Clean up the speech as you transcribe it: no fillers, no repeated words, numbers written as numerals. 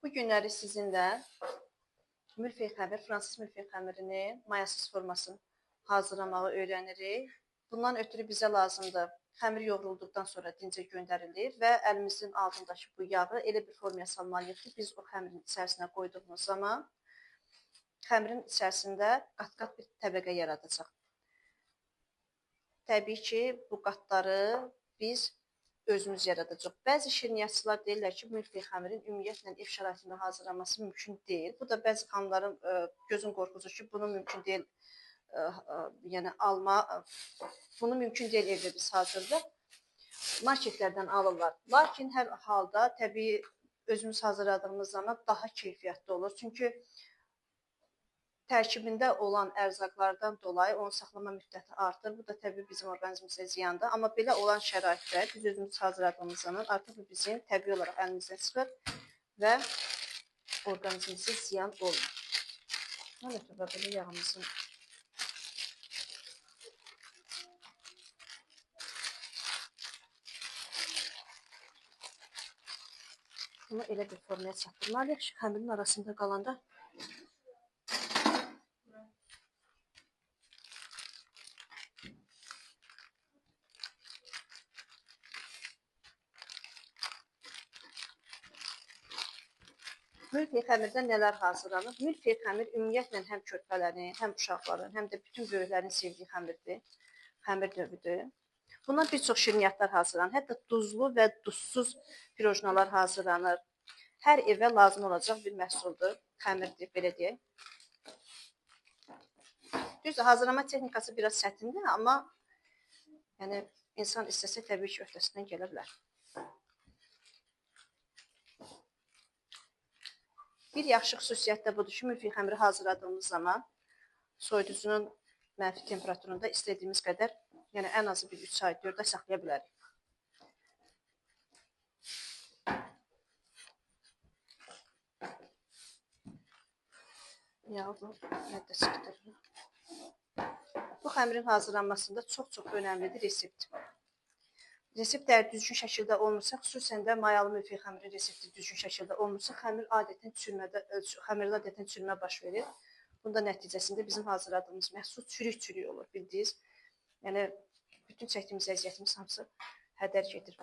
Bu günləri sizinlə milföy xəmir, fransız milföy xəmirini mayasız formasını hazırlamağı öyrənirik. Bundan ötürü bizə lazımdır. Xəmir yoğrulduqdan sonra dincə göndərilir və əlimizin altındakı bu yağı elə bir formaya salmalıyıq ki, biz o xəmirin içərisinə qoyduğumuz zaman xəmirin içərisində qat-qat bir təbəqə yaradacaq. Təbii ki, bu qatları biz özümüz yaradacaq. Bəzi şirniyyatçılar deyirlər ki, milföy xəmirin ümumiyyətlə ev şəraitində hazırlanması mümkün deyil. Bu da bəzi xanımların gözün qorxusu ki, bunu mümkün deyil, yəni bunu mümkün deyil evdə biz hazırda. Marketlərdən alırlar. Lakin hər halda təbii özümüz hazırladığımız zaman daha keyfiyyətli olur. Çünki tərkibində olan ərzaqlardan dolayı onun saxlama müddəti artır. Bu da təbii bizim orqanizmimizə ziyandır. Amma belə olan şəraitdə biz özümüz hazırladığımız zaman artıq bu bizim təbii olaraq əlimizdən çıxır və orqanizmimizə ziyan olmur. Mən ötürü belə yağımızın bunu elə bir formaya çatdırmalıyıq ki, xəmirin arasında qalanda milföy xəmirdən nələr hazırlanır? Milföy xəmir ümumiyyətlə həm körpələrin, həm uşaqların, həm də bütün böyüklərin sevdiyi xəmirdir. Xəmir növüdür. Bundan bir çox şirniyyatlar hazırlanır. Hətta duzlu və duzsuz pirojnalar hazırlanır. Hər evə lazım olacaq bir məhsuldur. Xəmirdir, belə deyək. Düzdür, hazırlama texnikası biraz çətindir, amma yəni insan istəsə təbii ki, öhdəsindən gələ bilər. Bir yaxşı xüsusiyyət də budur ki, milföy xəmiri hazırladığımız zaman soyuducunun mənfi temperaturunda istədiyimiz qədər, yəni ən azı bir 3 ay, 4 ay saxlaya bilərik. Yağı bu məddə çıxdırır. Bu xəmirin hazırlanmasında çox önəmlidir resept. Resept əgər düzgün şəkildə olmursa, xüsusən də mayalı milföy xəmirin resepti düzgün şəkildə olmursa, xəmirdə adətən çürümə baş verir. Bunda nəticəsində bizim hazırladığımız məhsul çürük olur, bildiniz. Yəni, bütün çəkdiyimiz əziyyətimiz hamısı hədər gedir.